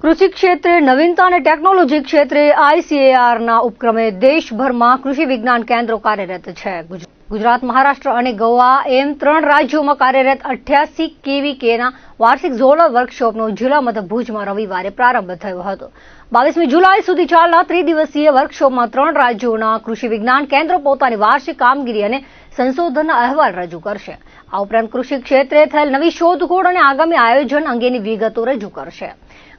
કૃષિ ક્ષેત્રે નવીનતા અને ટેકનોલોજી ક્ષેત્રે આઈસીએઆરના ઉપક્રમે દેશભરમાં કૃષિ વિજ્ઞાન કેન્દ્રો કાર્યરત છે. ગુજરાત, મહારાષ્ટ્ર અને ગોવા એમ 3 રાજ્યોમાં કાર્યરત 88 કેવીકેના વાર્ષિક ઝોનલ વર્કશોપનો જિલ્લા મથક ભુજમાં રવિવારે પ્રારંભ થયો હતો. 22મી જુલાઈ સુધી ચાલનાર ત્રિદિવસીય વર્કશોપમાં 3 રાજ્યોના કૃષિ વિજ્ઞાન કેન્દ્રો પોતાની વાર્ષિક કામગીરી અને સંશોધનના અહેવાલ રજૂ કરશે. આ ઉપરાંત કૃષિ ક્ષેત્રે થયેલ નવી શોધખોળ અને આગામી આયોજન અંગેની વિગતો રજૂ કરશે.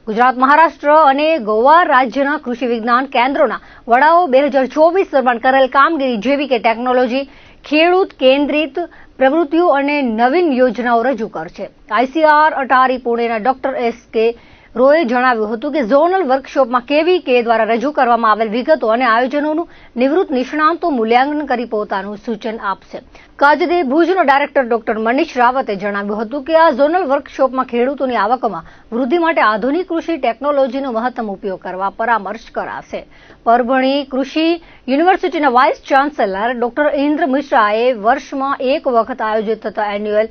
ગુજરાત, મહારાષ્ટ્ર અને ગોવા રાજ્યના કૃષિ વિજ્ઞાન કેન્દ્રોના વડાઓ 2024 દરમિયાન કરેલ કામગીરી જેવી કે ટેકનોલોજી, ખેડૂત કેન્દ્રિત પ્રવૃત્તિઓ અને નવીન યોજનાઓ રજૂ કરશે. આઈસીએઆર અટારી પુણેના ડોક્ટર એસ.કે. રોયે જણાવ્યું હતું કે ઝોનલ વર્કશોપમાં કેવીકે દ્વારા રજૂ કરવામાં આવેલ વિગતો અને આયોજનોનું નિવૃત્ત નિષ્ણાંતો મૂલ્યાંકન કરી પોતાનું સૂચન આપશે. કાજદે ભુજના ડાયરેક્ટર ડોક્ટર મનીષ રાવતે જણાવ્યું હતું કે આ ઝોનલ વર્કશોપમાં ખેડૂતોની આવકમાં વૃદ્ધિ માટે આધુનિક કૃષિ ટેકનોલોજીનો મહત્તમ ઉપયોગ કરવા પરામર્શ કરાશે. પરભણી કૃષિ યુનિવર્સિટીના વાઇસ ચાન્સેલર ડોક્ટર ઇન્દ્ર મિશ્રાએ વર્ષમાં એક વખત આયોજિત થતા એન્યુઅલ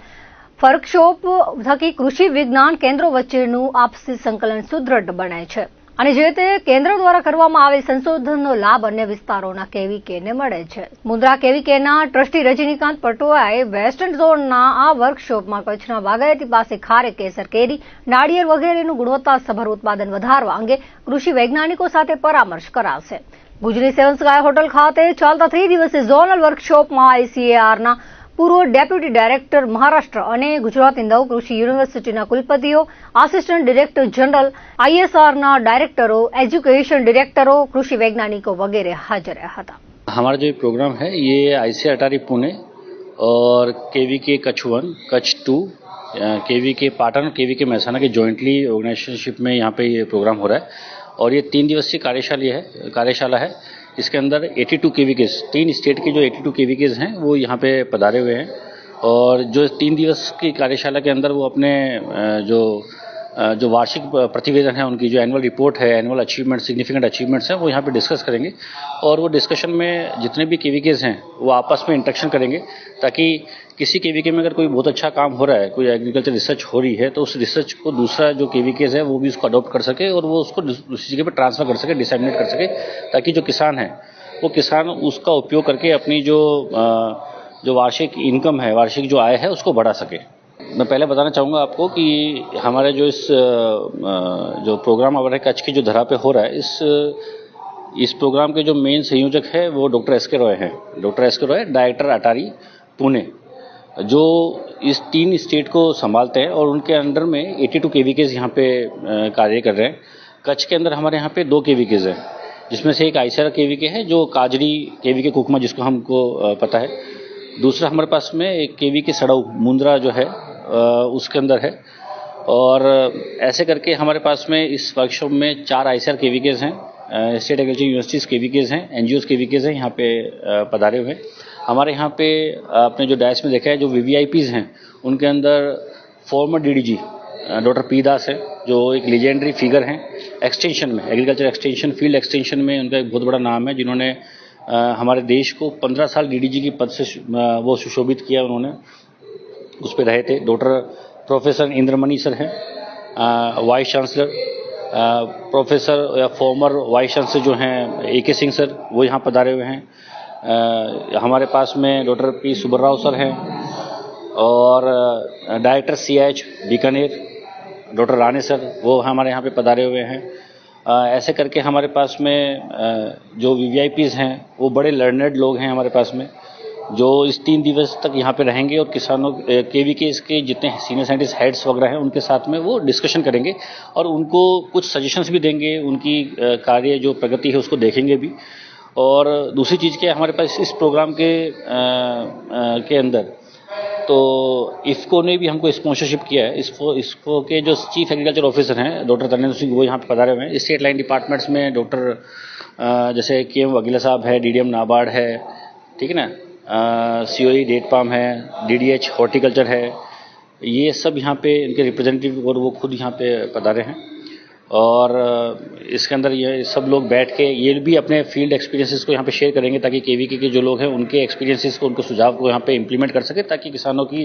વર્કશોપ થકી કૃષિ વિજ્ઞાન કેન્દ્રો વચ્ચેનું આપસી સંકલન સુદૃઢ બને છે અને જે તે કેન્દ્ર દ્વારા કરવામાં આવેલ સંશોધનનો લાભ અન્ય વિસ્તારોના કેવીકેને મળે છે. મુન્દ્રા કેવીકેના ટ્રસ્ટી રજનીકાંત પટોળાએ વેસ્ટર્ન ઝોનના આ વર્કશોપમાં કચ્છના બાગાયતી પાસે ખારેક, કેસર, કેરી, નાળિયેર વગેરેનું ગુણવત્તાસભર ઉત્પાદન વધારવા અંગે કૃષિ વૈજ્ઞાનિકો સાથે પરામર્શ કરાવશે. ભુજની સેવન સ્કાય હોટલ ખાતે ચાલતા 3 દિવસીય ઝોનલ વર્કશોપમાં આઈસીએઆરના પૂર્વ ડેપ્યુટી ડાયરેક્ટર મહારાષ્ટ્ર અને ગુજરાતની નવ કૃષિ યુનિવર્સિટીના કુલપતિઓ, આસિસ્ટન્ટ ડિરેક્ટર જનરલ, આઈએસઆરના ડાયરેક્ટરો, एजुकेशन डायरेक्टरों, कृषि वैज्ञानिकों वगैरह हाजिर था. हमारा जो प्रोग्राम है ये आईसीएआर अटारी पुणे और KVK Kutch 1, Kutch 2, KVK Patan, KVK Mehsana के जॉइंटली ऑर्गेनाइजेशनशिप में यहाँ पे ये प्रोग्राम हो रहा है और ये 3 दिवसीय कार्यशाला है. इसके अंदर 82 केवीकेज, 3 स्टेट के जो 82 केवीकेज हैं वो यहाँ पे पधारे हुए हैं और जो 3 दिवस की कार्यशाला के अंदर वो अपने जो वार्षिक प्रतिवेदन है, उनकी जो एनुअल रिपोर्ट है, एनुअल अचीवमेंट, सिग्निफिकेंट अचीवमेंट्स हैं, वो यहाँ पे डिस्कस करेंगे और वो डिस्कशन में जितने भी केवीकेज हैं वो आपस में इंटरेक्शन करेंगे ताकि किसी केवीके में अगर कोई बहुत अच्छा काम हो रहा है, कोई एग्रीकल्चर रिसर्च हो रही है, तो उस रिसर्च को दूसरा जो केवीकेज है वो भी उसको अडॉप्ट कर सके और वो उसको दूसरी जगह पर ट्रांसफर कर सके, डिसैमिनेट कर सके, ताकि जो किसान है वो किसान उसका उपयोग करके अपनी जो वार्षिक इनकम है, वार्षिक जो आय है, उसको बढ़ा सके. मैं पहले बताना चाहूँगा आपको कि हमारे जो प्रोग्राम हमारे कच्छ की जो धरा पे हो रहा है, इस प्रोग्राम के जो मेन संयोजक है वो डॉक्टर एस.के. रॉय हैं. Doctor S K. Roy director ATARI Pune, जो इस 3 स्टेट को संभालते हैं और उनके अंडर में 82 केवीकेज यहाँ पे कार्य कर रहे हैं. कच्छ के अंदर हमारे यहाँ पे 2 केवीकेज हैं, जिसमें से एक आईसीएआर केवीके है जो काजरी केवीके कुकमा जिसको हमको पता है. दूसरा हमारे पास में एक केवीके सड़ऊ मुंद्रा जो है उसके अंदर है और ऐसे करके हमारे पास में इस वर्कशॉप में 4 आईसीएआर केवीकेज हैं, स्टेट एग्रीकल्चर यूनिवर्सिटीज़ केवीकेज हैं, एनजीओज केवीकेज हैं, यहाँ पे पधारे हुए हैं. हमारे यहाँ पे आपने जो डायस में देखा है जो वीवीआईपीज़ हैं उनके अंदर फॉर्मर डीडीजी डॉक्टर पी दास है, जो एक लीजेंडरी फिगर हैं एक्सटेंशन में, एग्रीकल्चर एक्सटेंशन, फील्ड एक्सटेंशन में उनका एक बहुत बड़ा नाम है, जिन्होंने हमारे देश को 15 साल डीडीजी की पद से वो सुशोभित किया. उन्होंने उस पर रहे थे. डॉक्टर प्रोफेसर इंद्रमणि सर हैं, वाइस चांसलर, प्रोफेसर या फॉर्मर वाइस चांसलर जो हैं ए.के. सिंह सर, वो यहाँ पधारे हुए हैं. हमारे पास में डॉक्टर पी सुब्बराव सर हैं और director CIH Bikaner doctor Rane sir, वो हमारे यहाँ पे पधारे हुए हैं. ऐसे करके हमारे पास में जो वीवीआईपीज़ हैं वो बड़े लर्नेड लोग हैं हमारे पास में, जो इस 3 दिवस तक यहाँ पे रहेंगे और किसानों केवीकेज के जितने सीनियर साइंटिस्ट हेड्स वगैरह हैं उनके साथ में वो डिस्कशन करेंगे और उनको कुछ सजेशंस भी देंगे, उनकी कार्य जो प्रगति है उसको देखेंगे भी. और दूसरी चीज़ क्या है, हमारे पास इस प्रोग्राम के अंदर तो इफ़को ने भी हमको स्पॉन्सरशिप किया है. इफ़को के जो चीफ एग्रीकल्चर ऑफिसर हैं डॉक्टर तनेंद्र सिंह, वो यहाँ पे पधारे हुए हैं. स्टेट लाइन डिपार्टमेंट्स में डॉक्टर जैसे KM वकीला साहब है, DDM नाबार्ड है, ठीक है ना, COE डेट पाम है, DDH हॉर्टिकल्चर है, ये सब यहाँ पे इनके रिप्रेजेंटेटिव और वो खुद यहाँ पे पधारे हैं. और इसके अंदर ये सब लोग बैठ के ये भी अपने फील्ड एक्सपीरियंसेस को यहाँ पे शेयर करेंगे ताकि केवीके के जो लोग हैं उनके एक्सपीरियंसेस को, उनको सुझाव को यहाँ पे इम्प्लीमेंट कर सके ताकि किसानों की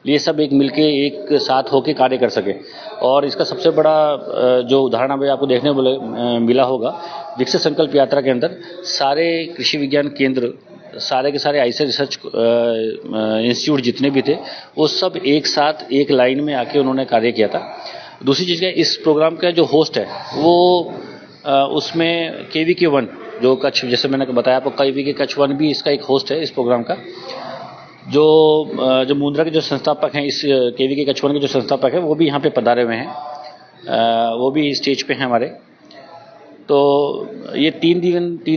लिए सब एक मिलके एक साथ होके कार्य कर सके। और इसका सबसे बड़ा जो उदाहरण अभी आपको देखने को मिला होगा, विकसित संकल्प यात्रा के अंदर सारे कृषि विज्ञान केंद्र, सारे के सारे आईसीएआर रिसर्च इंस्टीट्यूट जितने भी थे वो सब एक साथ एक लाइन में आके उन्होंने कार्य किया था। दूसरी चीज़ क्या, इस प्रोग्राम का जो होस्ट है वो उसमें केवीके 1 जो कच्छ, जैसे मैंने बताया आपको, केवीके कच्छ 1 भी इसका एक होस्ट है इस प्रोग्राम का। जो मुंद्रा के जो संस्थापक हैं, इस केवीके कच्छ 1 के जो संस्थापक हैं वो भी यहाँ पे पधारे हुए हैं, वो भी स्टेज पे हैं हमारे। तो ये 3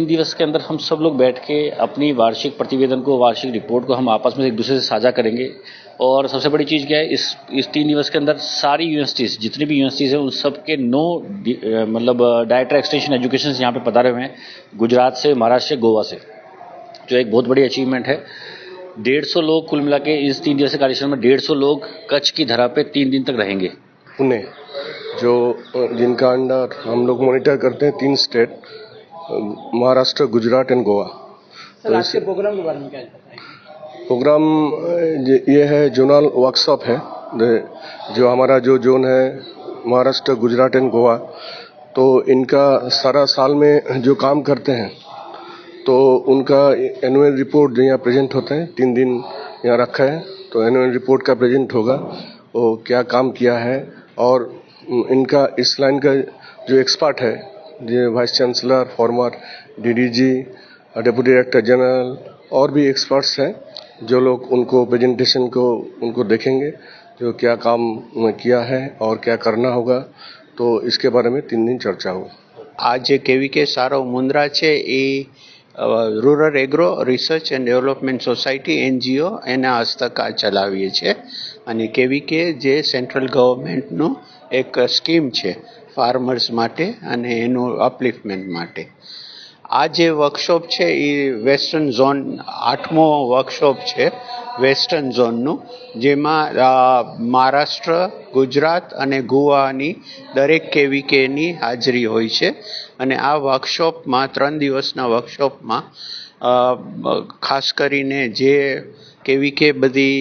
दिवस के अंदर हम सब लोग बैठ के अपनी वार्षिक प्रतिवेदन को, वार्षिक रिपोर्ट को हम आपस में एक दूसरे से साझा करेंगे। और सबसे बड़ी चीज़ क्या है, इस 3 दिवस के अंदर सारी यूनिवर्सिटीज़, जितनी भी यूनिवर्सिटीज़ हैं उन सब के मतलब डायरेक्टर एक्सटेंशन एजुकेशन यहाँ पे पधारे हुए हैं, गुजरात से, महाराष्ट्र से, गोवा से, जो एक बहुत बड़ी अचीवमेंट है। 150 लोग कुल मिला के इस 3 दिवसीय कार्यक्रम में 150 लोग कच्छ की धरा पे 3 दिन तक रहेंगे। पुणे जो जिनका अंडर हम लोग मॉनिटर करते हैं 3 स्टेट, महाराष्ट्र, गुजरात एंड गोवा। तो आज के प्रोग्राम के बारे में क्या बताएं? प्रोग्राम ये है जोनल वर्कशॉप है, जो हमारा जो जोन है महाराष्ट्र, गुजरात एंड गोवा, तो इनका सारा साल में जो काम करते हैं तो उनका एनुअल रिपोर्ट यहाँ प्रेजेंट होता है। 3 दिन यहाँ रखा है तो एनुअल रिपोर्ट का प्रेजेंट होगा, वो क्या काम किया है। और इनका इस लाइन का जो एक्सपर्ट है, जो vice chancellor, farmer DDG, deputy director general और भी एक्सपर्ट्स हैं, जो लोग उनको प्रेजेंटेशन को उनको देखेंगे, जो क्या काम किया है और क्या करना होगा, तो इसके बारे में 3 दिन चर्चा होगी। आज केवीके सारो मुंद्रा છે એ rural agro research and development society NGO એના હસ્તક આ ચલાવીએ છીએ અને કેવીકે જે સેન્ટ્રલ ગવર્મેન્ટનું એક સ્કીમ છે ફાર્મર્સ માટે અને એનું અપલિફ્ટમેન્ટ માટે। આ જે વર્કશોપ છે એ વેસ્ટર્ન ઝોન 8મો વર્કશોપ છે વેસ્ટર્ન ઝોનનું, જેમાં મહારાષ્ટ્ર, ગુજરાત અને ગોવાની દરેક કેવીકેની હાજરી હોય છે। અને આ વર્કશોપમાં 3 દિવસના વર્કશોપમાં ખાસ કરીને જે કેવીકે બધી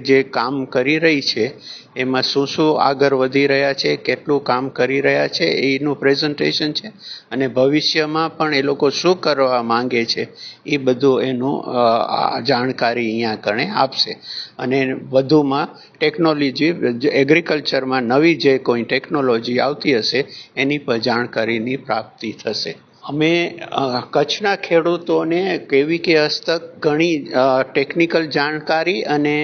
જે કામ કરી રહી છે એમાં શું આગળ વધી રહ્યા છે, કેટલું કામ કરી રહ્યા છે એનું પ્રેઝન્ટેશન છે અને ભવિષ્યમાં પણ એ લોકો શું કરવા માંગે છે એ બધું એનું જાણકારી અહીંયા કણે આપશે। અને વધુમાં ટેકનોલોજી, એગ્રીકલ્ચરમાં નવી જે કોઈ ટેકનોલોજી આવતી હશે એની પર જાણકારીની પ્રાપ્તિ થશે। અમે કચ્છના ખેડૂતોને કેવીકે હસ્તક ઘણી ટેકનિકલ જાણકારી અને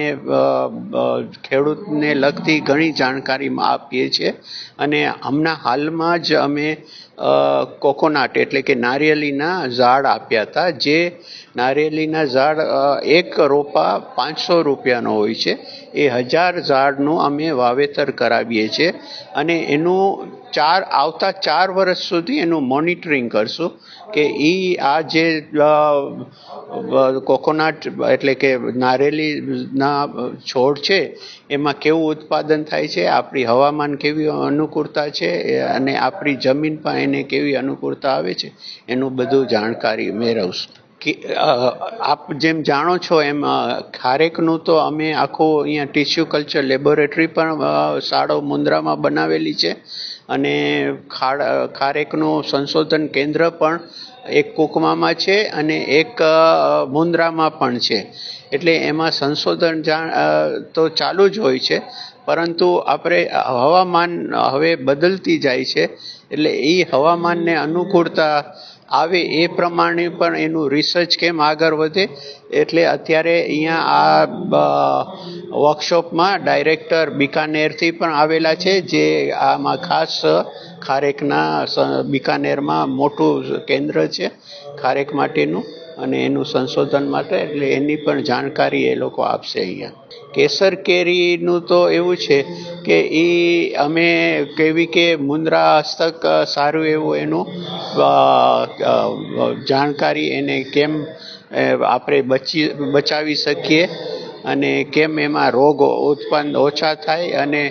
ખેડૂતને લગતી ઘણી જાણકારીમાં આપીએ છીએ। અને હમણાં હાલમાં જ અમે કોકોનટ એટલે કે નારિયેળીના ઝાડ આપ્યા હતા, જે નારિયેળીના ઝાડ એક રોપા 500 રૂપિયાનો હોય છે, એ 1000 ઝાડનું અમે વાવેતર કરાવીએ છીએ અને એનું આવતા 4 વર્ષ સુધી એનું મોનિટરિંગ કરશું કે આ જે કોકોનટ એટલે કે નારિયેળીના છોડ છે એમાં કેવું ઉત્પાદન થાય છે, આપણી હવામાન કેવી અનુકૂળતા છે અને આપણી જમીન પર એને કેવી અનુકૂળતા આવે છે એનું બધું જાણકારી મેળવશું। આપ જેમ જાણો છો એમ ખારેકનું તો અમે આખું અહીંયા ટિશ્યુ કલ્ચર લેબોરેટરી પણ શાળો મુંદ્રામાં બનાવેલી છે અને ખારેકનું સંશોધન કેન્દ્ર પણ એક કુકમામાં છે અને એક મુંદ્રામાં પણ છે। એટલે એમાં સંશોધન તો ચાલુ જ હોય છે, પરંતુ આપણે હવામાન હવે બદલતી જાય છે એટલે એ હવામાનને અનુકૂળતા આવે એ પ્રમાણે પણ એનું રિસર્ચ કેમ આગળ વધે, એટલે અત્યારે અહીંયા આ વર્કશોપમાં ડાયરેક્ટર બિકાનેરથી પણ આવેલા છે, જે આમાં ખાસ ખારેકના બિકાનેરમાં મોટું કેન્દ્ર છે ખારેક માટેનું અને એનું સંશોધન માટે, એટલે એની પણ જાણકારી એ લોકો આપશે અહીંયા। કેસર કેરીનું તો એવું છે કે એ અમે કેવીકે મુંદ્રા હસ્તક સારું એવું એનું જાણકારી એને કેમ આપણે બચાવી શકીએ અને કેમ એમાં રોગ ઉત્પન્ન ઓછા થાય અને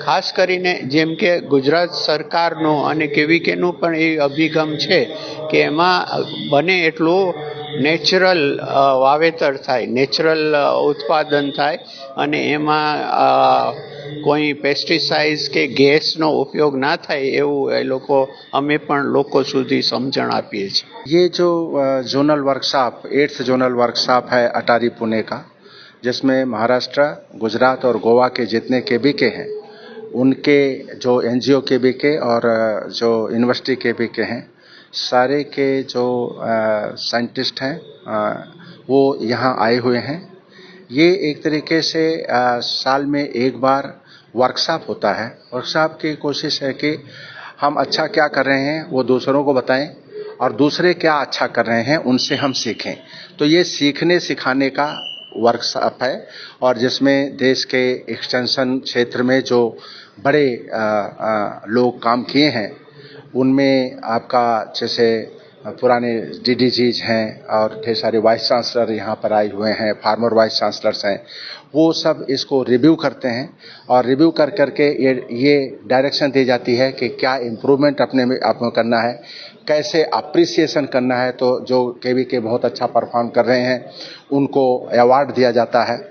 ખાસ કરીને જેમ કે ગુજરાત સરકારનો અને કેવીકેનું પણ એ અભિગમ છે કે એમાં બને એટલું નેચરલ વાવેતર થાય, નેચરલ ઉત્પાદન થાય અને એમાં કોઈ પેસ્ટિસાઇડ્સ કે ગેસનો ઉપયોગ ના થાય એવું એ લોકો અમે પણ લોકો સુધી समझण આપીએ છીએ। ये जो zonal workshop 8th zonal workshop है अटारी पुणे का, जिसमें महाराष्ट्र, गुजरात और गोवा के जितने केबीके हैं उनके जो एनजीओ केबीके और जो यूनिवर्सिटी केबीके हैं, सारे के जो साइंटिस्ट हैं वो यहाँ आए हुए हैं। ये एक तरीके से साल में एक बार वर्कशॉप होता है। वर्कशॉप की कोशिश है कि हम अच्छा क्या कर रहे हैं वो दूसरों को बताएं और दूसरे क्या अच्छा कर रहे हैं उनसे हम सीखें। तो ये सीखने सिखाने का वर्कशॉप है और जिसमें देश के एक्सटेंशन क्षेत्र में जो बड़े लोग काम किए हैं उनमें आपका जैसे पुराने डीडीजीज हैं और ढेर सारे वाइस चांसलर यहाँ पर आए हुए हैं, फार्मर वाइस चांसलर्स हैं, वो सब इसको रिव्यू करते हैं और रिव्यू कर करके ये डायरेक्शन दी जाती है कि क्या इम्प्रूवमेंट अपने में आपको करना है, कैसे अप्रिसिएशन करना है। तो जो केवीके बहुत अच्छा परफॉर्म कर रहे हैं उनको अवार्ड दिया जाता है,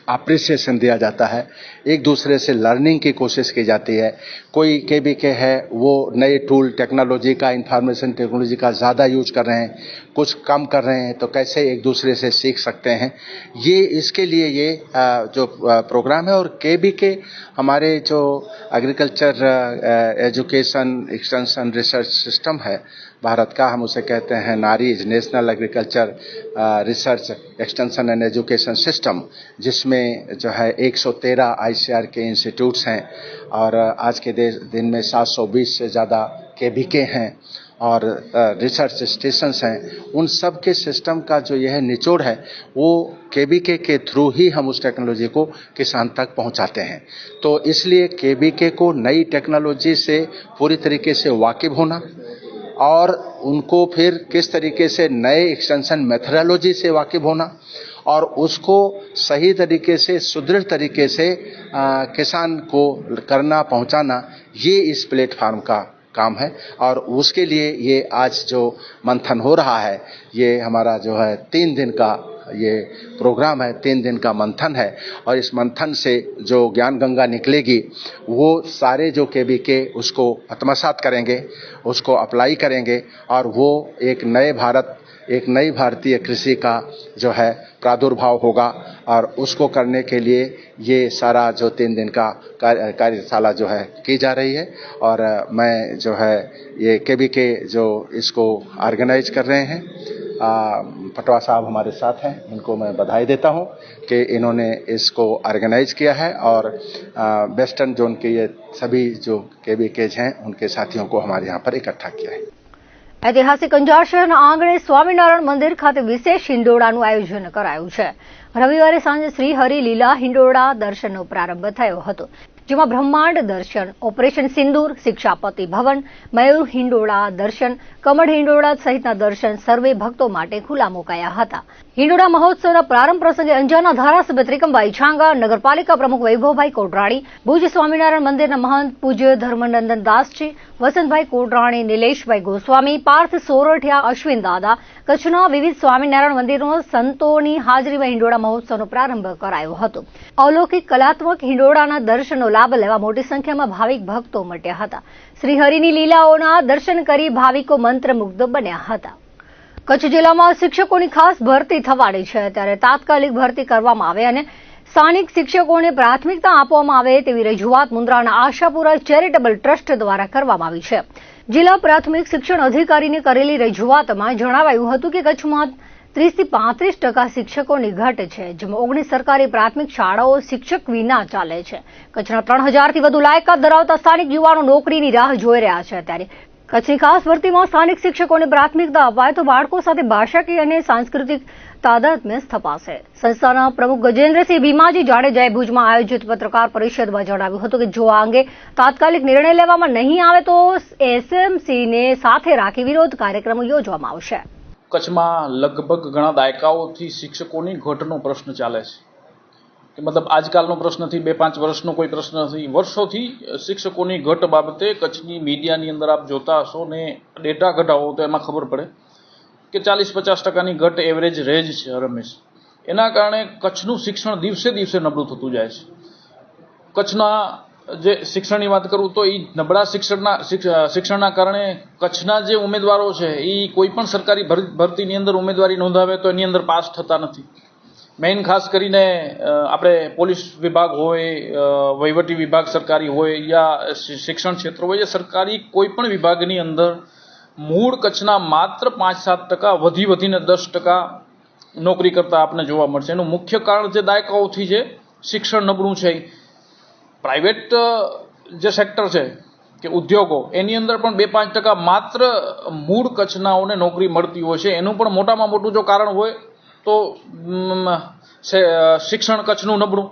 अप्रिसिएशन दिया जाता है, एक दूसरे से लर्निंग की कोशिश की जाती है। कोई केबीके है वो नए टूल टेक्नोलॉजी का, इंफॉर्मेशन टेक्नोलॉजी का ज़्यादा यूज कर रहे हैं, कुछ कम कर रहे हैं, तो कैसे एक दूसरे से सीख सकते हैं। ये इसके लिए ये जो प्रोग्राम है। और केबीके हमारे जो agriculture education extension research system है भारत का, हम उसे कहते हैं NARES, national agriculture research extension and education system, जिसमें जो है 113 आईसीआर के इंस्टीट्यूट्स हैं और आज के दिन में 720 से ज़्यादा केबीके हैं और रिसर्च स्टेशंस हैं। उन सब के सिस्टम का जो यह निचोड़ है वो केबीके के थ्रू ही हम उस टेक्नोलॉजी को किसान तक पहुंचाते हैं। तो इसलिए केबीके को नई टेक्नोलॉजी से पूरी तरीके से वाकिफ होना और उनको फिर किस तरीके से नए एक्सटेंशन मेथडोलॉजी से वाकिफ होना और उसको सही तरीके से सुदृढ़ तरीके से किसान को करना, पहुंचाना, ये इस प्लेटफार्म का काम है। और उसके लिए ये आज जो मंथन हो रहा है ये हमारा जो है 3 दिन का ये प्रोग्राम है, 3 दिन का मंथन है और इस मंथन से जो ज्ञान गंगा निकलेगी वो सारे जो केबीके उसको आत्मसात करेंगे, उसको अप्लाई करेंगे और वो एक नए भारत, एक नई भारतीय कृषि का जो है प्रादुर्भाव होगा। और उसको करने के लिए ये सारा जो 3 दिन का कार्यशाला जो है की जा रही है। और मैं जो है ये केबीके जो इसको ऑर्गेनाइज कर रहे हैं, पटवा साहब हमारे साथ हैं, इनको मैं बधाई देता हूं कि इन्होंने इसको ऑर्गेनाइज किया है और वेस्टर्न जोन के ये सभी जो केबीकेज हैं उनके साथियों को हमारे यहाँ पर इकट्ठा किया है। ऐतिहासिक अंजार शहરના આંગણે સ્વામિનારાયણ મંદિર ખાતે વિશેષ હિંડોળાનું આયોજન કરાયું છે। રવિવારે સાંજે શ્રી હરિ લીલા હિંડોળા દર્શનનો પ્રારંભ થયો હતો, જેમાં બ્રહ્માંડ દર્શન, ઓપરેશન સિંદૂર, શિક્ષાપતિ ભવન, મયુર હિંડોળા દર્શન, કમળ હિંડોળા સહિતના દર્શન સર્વે ભક્તો માટે ખુલ્લા મુકાયા હતા। હિંડોળા મહોત્સવના પ્રારંભ પ્રસંગે અંજારના ધારાસભ્ય ત્રિકમભાઈ છાંગા, નગરપાલિકા પ્રમુખ વૈભવભાઈ કોટરાણી, ભુજ સ્વામિનારાયણ મંદિરના મહંત પૂજ્ય ધર્મનંદન દાસજી, વસંતભાઈ કોટરાણી, નિલેશભાઈ ગોસ્વામી, પાર્થ સોરઠિયા, અશ્વિન દાદા, કચ્છના વિવિધ સ્વામિનારાયણ મંદિરોમાં સંતોની હાજરીમાં હિંડોળા મહોત્સવનો પ્રારંભ કરાયો હતો। અલૌકિક કલાત્મક હિંડોળાના દર્શનનો લાભ લેવા મોટી સંખ્યામાં ભાવિક ભક્તો ઉમટ્યા હતા। શ્રીહરિની લીલાઓના દર્શન કરી ભાવિકો મંત્રમુગ્ધ બન્યા હતા। કચ્છ જિલ્લામાં શિક્ષકોની ખાસ ભરતી થવાની છે, ત્યારે તાત્કાલિક ભરતી કરવામાં આવે અને સ્થાનિક શિક્ષકોને પ્રાથમિકતા આપવામાં આવે તેવી રજૂઆત મુન્દ્રાના આશાપુરા ચેરિટેબલ ટ્રસ્ટ દ્વારા કરવામાં આવી છે। જિલ્લા પ્રાથમિક શિક્ષણ અધિકારીને કરેલી રજૂઆતમાં જણાવાયું હતું કે કચ્છમાં 30 થી 35% શિક્ષકોની ઘટ છે, જેમાં 19 સરકારી પ્રાથમિક શાળાઓ શિક્ષક વિના ચાલે છે। કચ્છના 3000 થી વધુ લાયકાત ધરાવતા સ્થાનિક યુવાનો નોકરીની રાહ જોઈ રહ્યા છે, ત્યારે કચ્છની ખાસ ભરતીમાં સ્થાનિક શિક્ષકોને પ્રાથમિકતા અપાય તો બાળકો સાથે ભાષાકીય અને સાંસ્કૃતિક તાદાત્મ્ય સ્થપાશે। સંસ્થાના પ્રમુખ ગજેન્દ્રસિંહ ભીમાજી જાડેજાએ ભુજમાં આયોજિત પત્રકાર પરિષદમાં જણાવ્યું હતું કે જો આ અંગે તાત્કાલિક નિર્ણય લેવામાં નહીં આવે તો એસએમસીને સાથે રાખી વિરોધ કાર્યક્રમો યોજવામાં આવશે। કચ્છમાં લગભગ ઘણા દાયકાઓથી શિક્ષકોની ઘટનો પ્રશ્ન ચાલે છે। કે મતલબ આજકાલનો પ્રશ્ન નથી, 2-5 વર્ષનો કોઈ પ્રશ્ન નથી, વર્ષોથી શિક્ષકોની ઘટ બાબતે કચ્છની મીડિયાની અંદર આપ જોતા હશો ને ડેટા ઘટાવો તો એમાં ખબર પડે કે 40-50% ઘટ એવરેજ રહે જ છે રમેશ. એના કારણે કચ્છનું શિક્ષણ દિવસે દિવસે નબળું થતું જાય છે. કચ્છના જે શિક્ષણની વાત કરું તો એ નબળા શિક્ષણના કારણે કચ્છના જે ઉમેદવારો છે એ કોઈ પણ સરકારી ભરતીની અંદર ઉમેદવારી નોંધાવે તો એની અંદર પાસ થતા નથી. મેઇન ખાસ કરીને આપણે પોલીસ વિભાગ હોય, વહીવટી વિભાગ સરકારી હોય યા શિક્ષણ ક્ષેત્ર હોય, સરકારી કોઈ પણ વિભાગની અંદર મૂળ કચ્છના માત્ર 5-7% વધીને 10% નોકરી કરતા આપને જોવા મળશે. એનું મુખ્ય કારણ જે દાયકાઓથી જે શિક્ષણ નબળું છે. પ્રાઇવેટ જે સેક્ટર છે કે ઉદ્યોગો એની અંદર પણ 2-5% માત્ર મૂળ કચ્છનાઓને નોકરી મળતી હોય છે. એનું પણ મોટામાં મોટું જો કારણ હોય તો શિક્ષણ કચ્છનું નબળું.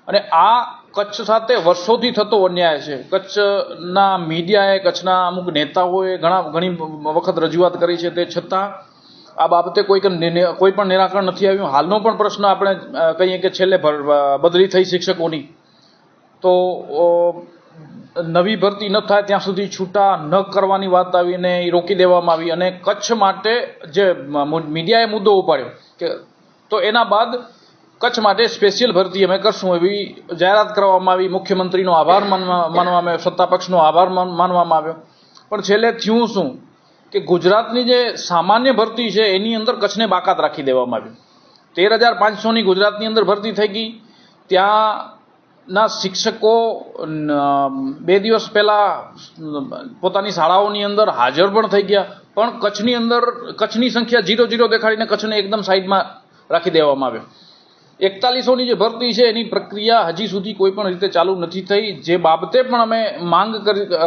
અને આ કચ્છ સાથે વર્ષોથી થતો અન્યાય છે. કચ્છના મીડિયાએ, કચ્છના અમુક નેતાઓએ ઘણી વખત રજૂઆત કરી છે, તે છતાં આ બાબતે કોઈ પણ નિરાકરણ નથી આવ્યું. હાલનો પણ પ્રશ્ન આપણે કહીએ કે છેલ્લે બદલી થઈ શિક્ષકોની, તો નવી ભરતી ન થાય ત્યાં સુધી છૂટા ન કરવાની વાત આવીને એ રોકી દેવામાં આવી. અને કચ્છ માટે જે મીડિયાએ મુદ્દો ઉપાડ્યો કે તો એના બાદ કચ્છ માટે સ્પેશિયલ ભરતી અમે કરશું એવી જાહેરાત કરવામાં આવી. મુખ્યમંત્રીનો આભાર માનવામાં આવ્યો, સત્તાપક્ષનો આભાર માનવામાં આવ્યો. પણ છેલ્લે થયું શું કે ગુજરાતની જે સામાન્ય ભરતી છે એની અંદર કચ્છને બાકાત રાખી દેવામાં આવ્યું. 13,500ની ગુજરાતની અંદર ભરતી થઈ ગઈ. ત્યાંના શિક્ષકો 2 દિવસ પહેલા પોતાની શાળાઓની અંદર હાજર પણ થઈ ગયા, પણ કચ્છની અંદર કચ્છની સંખ્યા 0-0 દેખાડીને કચ્છને એકદમ સાઈડમાં રાખી દેવામાં આવ્યો. 4100ની જે ભરતી છે એની પ્રક્રિયા હજી સુધી કોઈ પણ રીતે ચાલુ નથી થઈ. જે બાબતે પણ અમે માંગ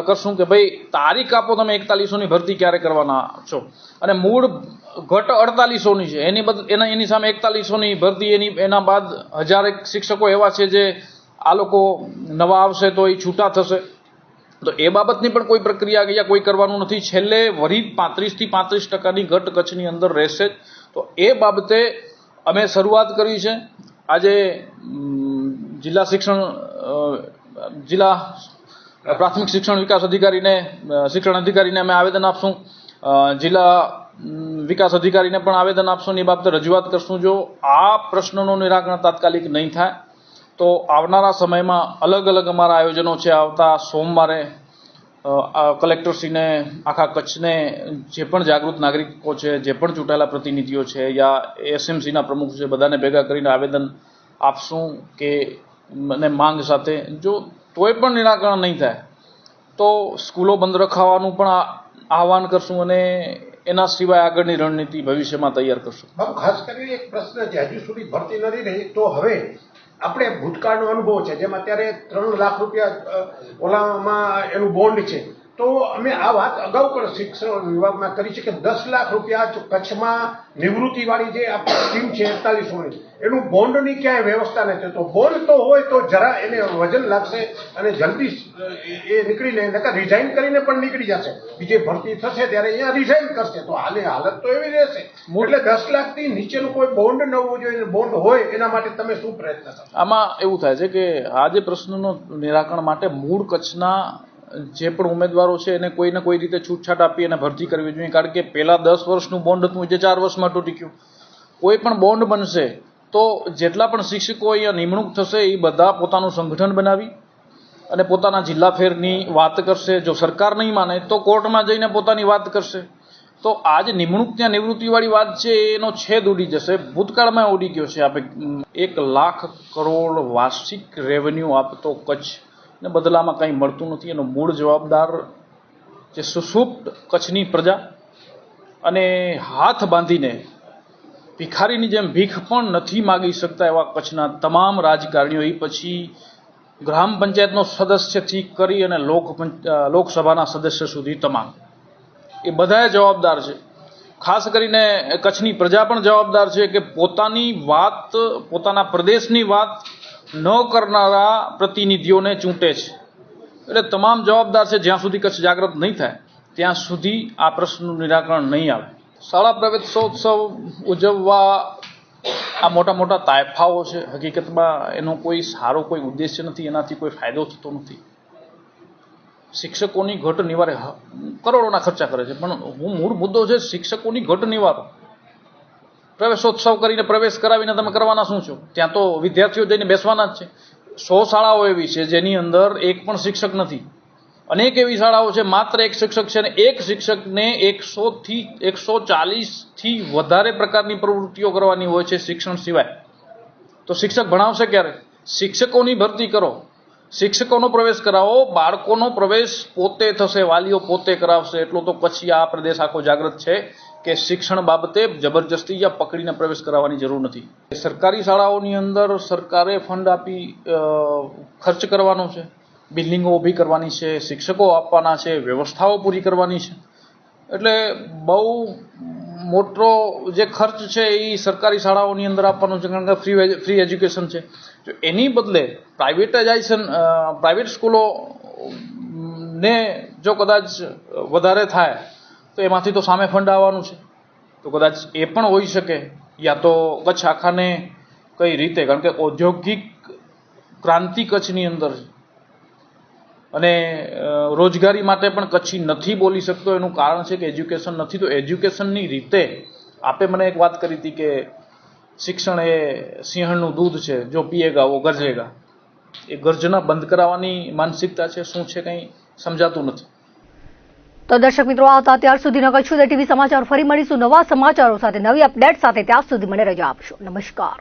કરશું કે ભાઈ તારીખ આપો, તમે 4100ની ભરતી ક્યારે કરવાના છો. અને મૂળ ઘટ 4800ની છે, એની સામે 4100ની ભરતી, એના બાદ 1000 શિક્ષકો એવા છે જે આ લોકો નવા આવશે તો એ છૂટા થશે. તો એ બાબતની પણ કોઈ પ્રક્રિયા યા કોઈ કરવાનું નથી. છેલ્લે વરી 35-35% ઘટ કચ્છની અંદર રહેશે. તો એ બાબતે અમે શરૂઆત કરી છે. આજે જિલ્લા પ્રાથમિક શિક્ષણ વિકાસ અધિકારીને અમે આવેદન આપશું. જિલ્લા વિકાસ અધિકારીને પણ આવેદન આપશું. એ બાબતે રજૂઆત કરશું. જો આ પ્રશ્નનું નિરાકરણ તાત્કાલિક નહીં થાય તો આવનારા સમયમાં અલગ અલગ અમારા આયોજનો છે. આવતા સોમવારે કલેક્ટરશ્રીને, આખા કચ્છને જે પણ જાગૃત નાગરિકો છે, જે પણ ચૂંટાયેલા પ્રતિનિધિઓ છે યા એસએમસીના પ્રમુખ છે, બધાને ભેગા કરીને આવેદન આપશું કે અને માંગ સાથે જો તોય પણ નિરાકરણ નહીં થાય તો સ્કૂલો બંધ રખાવાનું પણ આહવાન કરશું અને એના સિવાય આગળની રણનીતિ ભવિષ્યમાં તૈયાર કરશું. ખાસ કરીને એક પ્રશ્ન છે, હજુ સુધી ભરતી નથી રહી તો હવે આપણે ભૂતકાળનો અનુભવ છે, જેમ અત્યારે 3 લાખ રૂપિયા ઓલામાં એનું બોન્ડ છે, તો અમે આ વાત અગાઉ પણ શિક્ષણ વિભાગમાં કરી છે કે 10 લાખ રૂપિયા કચ્છમાં નિવૃત્તિવાળી જે સ્કીમ છે 4100ની, એનું બોન્ડની ક્યાંય વ્યવસ્થા નથી. તો બોન્ડ તો હોય તો જરા એને વજન લાગશે અને જલ્દી એ નીકળી લે, નકર રિઝાઇન કરીને પણ નીકળી જશે. બીજે ભરતી થશે ત્યારે અહીંયા રિઝાઇન કરશે. તો હાલત તો એવી રહેશે. એટલે 10 લાખથી નીચેનું કોઈ બોન્ડ ન હોવું જોઈએ. બોન્ડ હોય એના માટે તમે શું પ્રયત્ન કરો? આમાં એવું થાય છે કે આ જે પ્રશ્નનો નિરાકરણ માટે મૂળ કચ્છના જે પણ ઉમેદવારો છે એને કોઈને કોઈ રીતે છૂટછાટ આપી અને ભરતી કરવી જોઈએ. કારણ કે પહેલા 10 વર્ષનું બોન્ડ હતું જે 4 વર્ષમાં તૂટી ગયું. કોઈ પણ બોન્ડ બનશે તો જેટલા પણ શિક્ષકો અહીંયા નિમણૂક થશે એ બધા પોતાનું સંગઠન બનાવી અને પોતાના જિલ્લા ફેરની વાત કરશે. જો સરકાર નહીં માને તો કોર્ટમાં જઈને પોતાની વાત કરશે. તો આ જે નિમણૂક ત્યાં નિવૃત્તિવાળી વાત છે એનો છેદ ઉડી જશે. ભૂતકાળમાં ઉડી ગયો છે. આપણે 1 લાખ કરોડ વાર્ષિક રેવન્યુ આપતો કચ્છ ને બદલામાં કંઈ મળતું નથી. એનો મૂળ જવાબદાર જે સુષુપ્ત કચ્છની પ્રજા અને હાથ બાંધીને ભિખારીની જેમ ભીખ પણ નથી માગી શકતા એવા કચ્છના તમામ રાજકારણીઓ, એ પછી ગ્રામ પંચાયતનો સદસ્યથી કરી અને લોકસભાના સદસ્ય સુધી તમામ એ બધાએ જવાબદાર છે. ખાસ કરીને કચ્છની પ્રજા પણ જવાબદાર છે કે પોતાની વાત, પોતાના પ્રદેશની વાત ન કરનારા પ્રતિનિધિઓને ચૂંટે છે. એટલે તમામ જવાબદાર છે. જ્યાં સુધી કચ્છ જાગૃત નહીં થાય ત્યાં સુધી આ પ્રશ્નનું નિરાકરણ નહીં આવે. શાળા પ્રવેશોત્સવ ઉજવવા આ મોટા મોટા તાયફાઓ છે, હકીકતમાં એનો કોઈ સારો કોઈ ઉદ્દેશ્ય નથી, એનાથી કોઈ ફાયદો થતો નથી. શિક્ષકોની ઘટ નિવારે કરોડોના ખર્ચા કરે છે, પણ મૂળ મુદ્દો છે શિક્ષકોની ઘટ નિવારો. પ્રવેશોત્સવ કરીને પ્રવેશ કરાવીને તમે કરવાના શું છો? ત્યાં તો વિદ્યાર્થીઓ જઈને બેસવાના જ છે. 100 શાળાઓ એવી છે જેની અંદર એક પણ શિક્ષક નથી. અનેક એવી શાળાઓ છે માત્ર એક શિક્ષક છે, અને એક શિક્ષકને 100 થી 140 થી વધારે પ્રકારની પ્રવૃત્તિઓ કરવાની હોય છે શિક્ષણ સિવાય. તો શિક્ષક ભણાવશે ક્યારે? શિક્ષકોની ભરતી કરો, શિક્ષકોનો પ્રવેશ કરાવો, બાળકોનો પ્રવેશ પોતે થશે, વાલીઓ પોતે કરાવશે. એટલું તો પછી આ પ્રદેશ આખો જાગૃત છે કે શિક્ષણ બાબતે જબરજસ્તી યા પકડીને પ્રવેશ કરાવવાની જરૂર નથી. સરકારી શાળાઓની અંદર સરકારે ફંડ આપી ખર્ચ કરવાનો છે, બિલ્ડિંગો ઊભી કરવાની છે, શિક્ષકો આપવાના છે, વ્યવસ્થાઓ પૂરી કરવાની છે. એટલે બહુ મોટો જે ખર્ચ છે એ સરકારી શાળાઓની અંદર આપવાનો છે, કારણ કે ફ્રી એજ્યુકેશન છે. જો એની બદલે પ્રાઇવેટ સ્કૂલો ને જો કદાચ વધારે થાય તો એમાંથી તો સામે ફંડ આવવાનું છે. તો કદાચ એ પણ હોઈ શકે, યા તો કચ્છ આખાને કઈ રીતે, કારણ કે ઔદ્યોગિક ક્રાંતિ કચ્છની અંદર છે અને રોજગારી માટે પણ કચ્છી નથી બોલી શકતો. એનું કારણ છે કે એજ્યુકેશન નથી. તો એજ્યુકેશનની રીતે આપે મને એક વાત કરી હતી કે શિક્ષણ એ સિંહણનું દૂધ છે, જો પીએગા વો ગરજેગા. એ ગર્જના બંધ કરાવવાની માનસિકતા છે, શું છે કંઈ સમજાતું નથી. તો દર્શક મિત્રો, આવતા ત્યાર સુધીના કચ્છ ટીવી સમાચાર ફરી મળીશું નવા સમાચારો સાથે, નવી અપડેટ સાથે. ત્યાં સુધી મને રજા આપશો. નમસ્કાર.